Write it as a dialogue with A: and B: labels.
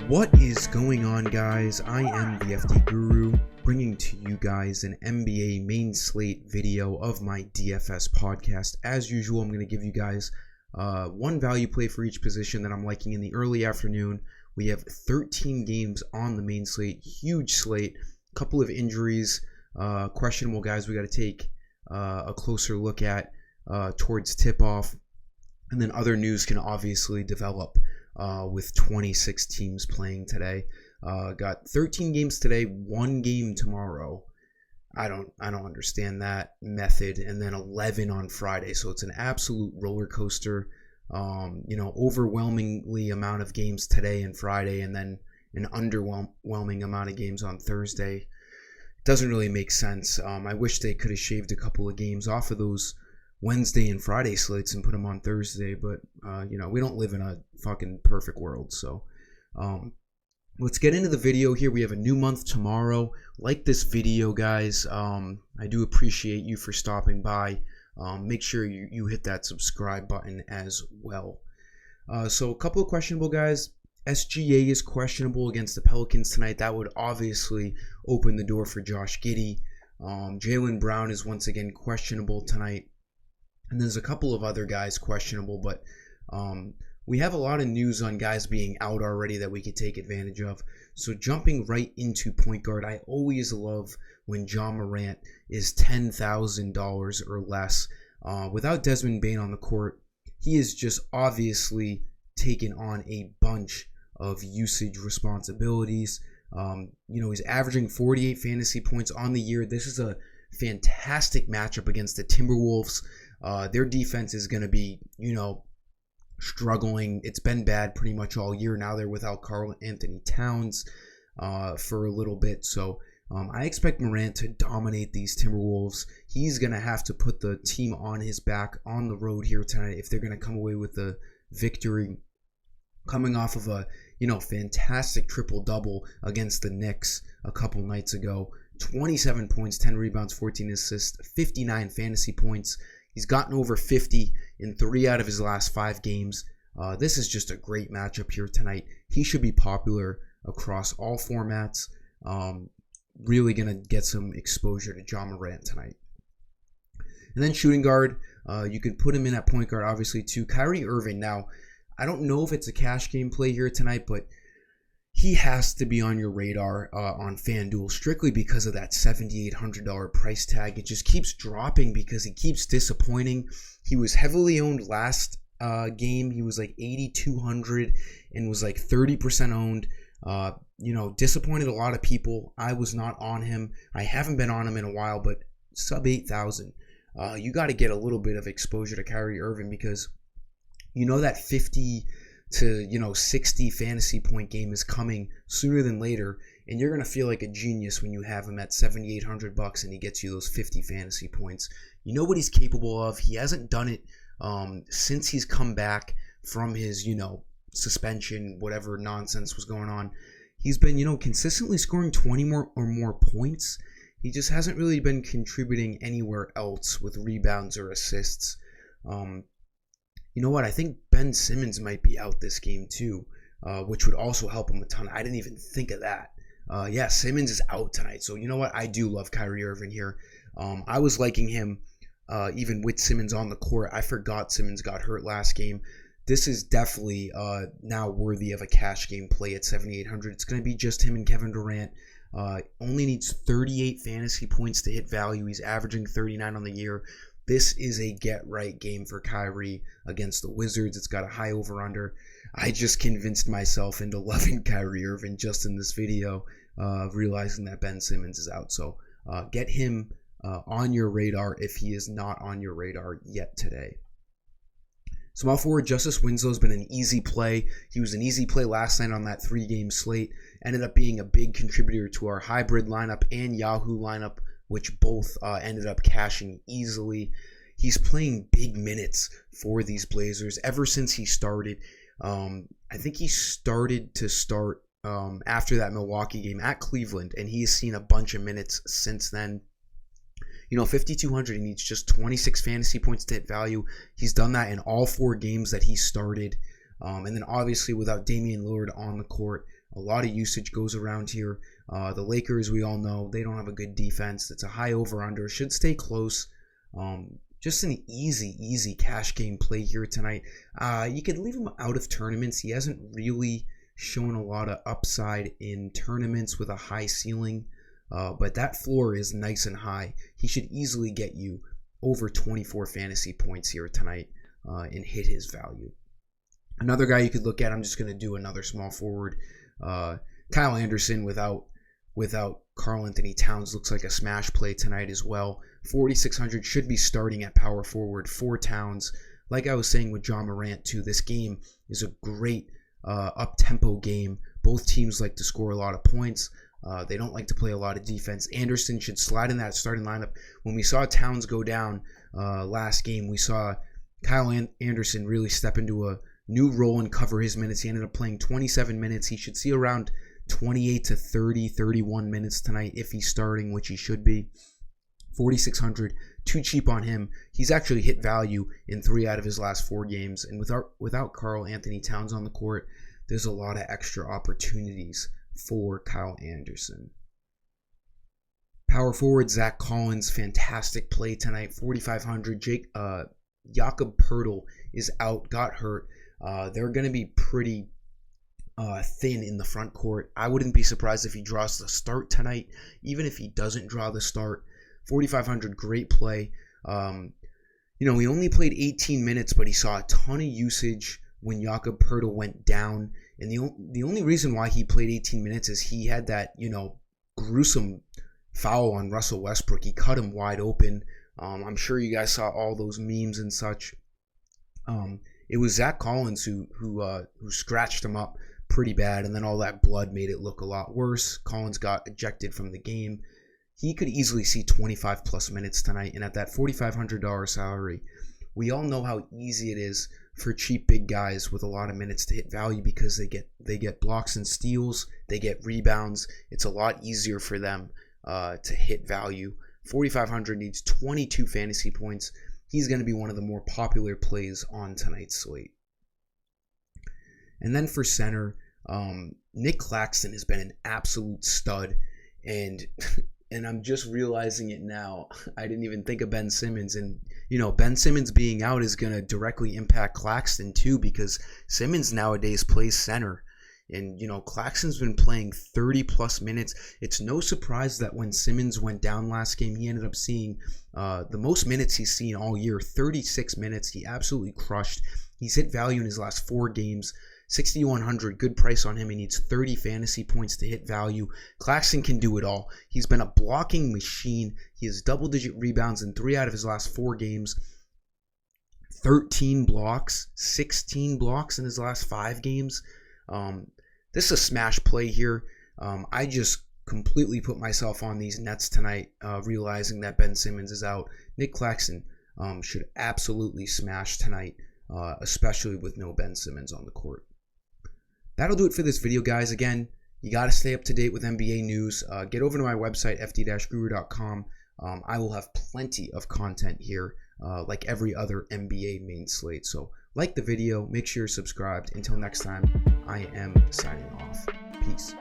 A: What is going on, guys? I am the FD Guru, bringing to you guys an NBA main slate video of my DFS podcast. As usual, I'm going to give you guys one value play for each position that I'm liking in the early afternoon. We have 13 games on the main slate, huge slate, a couple of injuries, questionable guys we got to take a closer look at towards tip-off, and then other news can obviously develop with 26 teams playing today. Got 13 games today, one game tomorrow. I don't understand that method, and then 11 on Friday. So it's an absolute roller coaster. Overwhelmingly amount of games today and Friday, and then an underwhelming amount of games on Thursday. It doesn't really make sense. I wish they could have shaved a couple of games off of those Wednesday and Friday slates and put them on Thursday, but we don't live in a fucking perfect world. So let's get into the video here. We have a new month tomorrow. Like this video, guys. I do appreciate you for stopping by. Make sure you hit that subscribe button as well. So a couple of questionable guys. SGA is questionable against the Pelicans tonight. That would obviously open the door for Josh Giddey. Jaylen Brown is once again questionable tonight. And there's a couple of other guys questionable, but we have a lot of news on guys being out already that we could take advantage of. So jumping right into point guard, I always love when Ja Morant is $10,000 or less. Without Desmond Bane on the court, he is just obviously taken on a bunch of usage responsibilities. He's averaging 48 fantasy points on the year. This is a fantastic matchup against the Timberwolves. Their defense is going to be, struggling. It's been bad pretty much all year. Now they're without Karl Anthony Towns for a little bit. So I expect Morant to dominate these Timberwolves. He's going to have to put the team on his back on the road here tonight if they're going to come away with the victory, coming off of a, fantastic triple-double against the Knicks a couple nights ago. 27 points, 10 rebounds, 14 assists, 59 fantasy points. He's gotten over 50 in 3 out of his last 5 games. This is just a great matchup here tonight. He should be popular across all formats. Really going to get some exposure to Ja Morant tonight. And then shooting guard, you can put him in at point guard, obviously, too. Kyrie Irving. Now, I don't know if it's a cash game play here tonight, but he has to be on your radar on FanDuel strictly because of that $7,800 price tag. It just keeps dropping because he keeps disappointing. He was heavily owned last game. He was like 8,200 and was like 30% owned. Disappointed a lot of people. I was not on him. I haven't been on him in a while, but sub 8,000. You got to get a little bit of exposure to Kyrie Irving because that 50 to 60 fantasy point game is coming sooner than later, and you're going to feel like a genius when you have him at $7,800 and he gets you those 50 fantasy points. You know what he's capable of. He hasn't done it since he's come back from his suspension, whatever nonsense was going on. He's been consistently scoring 20 or more points. He just hasn't really been contributing anywhere else with rebounds or assists. You know what? I think Ben Simmons might be out this game too, which would also help him a ton. I didn't even think of that. Simmons is out tonight. So you know what? I do love Kyrie Irving here. I was liking him even with Simmons on the court. I forgot Simmons got hurt last game. This is definitely now worthy of a cash game play at $7,800. It's going to be just him and Kevin Durant. Only needs 38 fantasy points to hit value. He's averaging 39 on the year. This is a get-right game for Kyrie against the Wizards. It's got a high over-under. I just convinced myself into loving Kyrie Irving just in this video, realizing that Ben Simmons is out. So get him on your radar if he is not on your radar yet today. Small forward Justice Winslow has been an easy play. He was an easy play last night on that 3-game slate. Ended up being a big contributor to our hybrid lineup and Yahoo lineup, which both ended up cashing easily. He's playing big minutes for these Blazers ever since he started. I think he started after that Milwaukee game at Cleveland, and he has seen a bunch of minutes since then. 5,200, he needs just 26 fantasy points to hit value. He's done that in all 4 games that he started. And then obviously without Damian Lillard on the court, a lot of usage goes around here. The Lakers, we all know, they don't have a good defense. It's a high over-under. Should stay close. Just an easy cash game play here tonight. You could leave him out of tournaments. He hasn't really shown a lot of upside in tournaments with a high ceiling. But that floor is nice and high. He should easily get you over 24 fantasy points here tonight and hit his value. Another guy you could look at, I'm just going to do another small forward. Kyle Anderson without Karl Anthony Towns looks like a smash play tonight as well. 4,600 should be starting at power forward for Towns. Like I was saying with John Morant too, this game is a great up-tempo game. Both teams like to score a lot of points. They don't like to play a lot of defense. Anderson should slide in that starting lineup. When we saw Towns go down last game, we saw Kyle Anderson really step into a new role and cover his minutes. He ended up playing 27 minutes. He should see around 28 to 30, 31 minutes tonight if he's starting, which he should be. 4,600, too cheap on him. He's actually hit value in 3 out of his last 4 games. And without Karl Anthony Towns on the court, there's a lot of extra opportunities for Kyle Anderson. Power forward Zach Collins, fantastic play tonight. 4,500. Jakob Poeltl is out, got hurt. They're going to be pretty thin in the front court. I wouldn't be surprised if he draws the start tonight. Even if he doesn't draw the start, 4,500, great play. He only played 18 minutes, but he saw a ton of usage when Jakob Poeltl went down. And the only reason why he played 18 minutes is he had that, gruesome foul on Russell Westbrook. He cut him wide open. I'm sure you guys saw all those memes and such. It was Zach Collins who scratched him up pretty bad, and then all that blood made it look a lot worse. Collins got ejected from the game. He could easily see 25 plus minutes tonight, and at that $4,500 salary, we all know how easy it is for cheap big guys with a lot of minutes to hit value because they get blocks and steals, they get rebounds. It's a lot easier for them to hit value. 4,500 needs 22 fantasy points. He's going to be one of the more popular plays on tonight's slate. And then for center, Nick Claxton has been an absolute stud, and I'm just realizing it now. I didn't even think of Ben Simmons, and Ben Simmons being out is going to directly impact Claxton too, because Simmons nowadays plays center. And, Claxton's been playing 30 plus minutes. It's no surprise that when Simmons went down last game, he ended up seeing the most minutes he's seen all year, 36 minutes. He absolutely crushed. He's hit value in his last 4 games. 6,100, good price on him. He needs 30 fantasy points to hit value. Claxton can do it all. He's been a blocking machine. He has double-digit rebounds in 3 out of his last 4 games. 13 blocks, 16 blocks in his last 5 games. This is a smash play here. I just completely put myself on these Nets tonight, realizing that Ben Simmons is out. Nick Claxton should absolutely smash tonight, especially with no Ben Simmons on the court. That'll do it for this video, guys. Again, you got to stay up to date with NBA news. Get over to my website, fd-guru.com. I will have plenty of content here, like every other NBA main slate. So like the video, make sure you're subscribed. Until next time, I am signing off. Peace.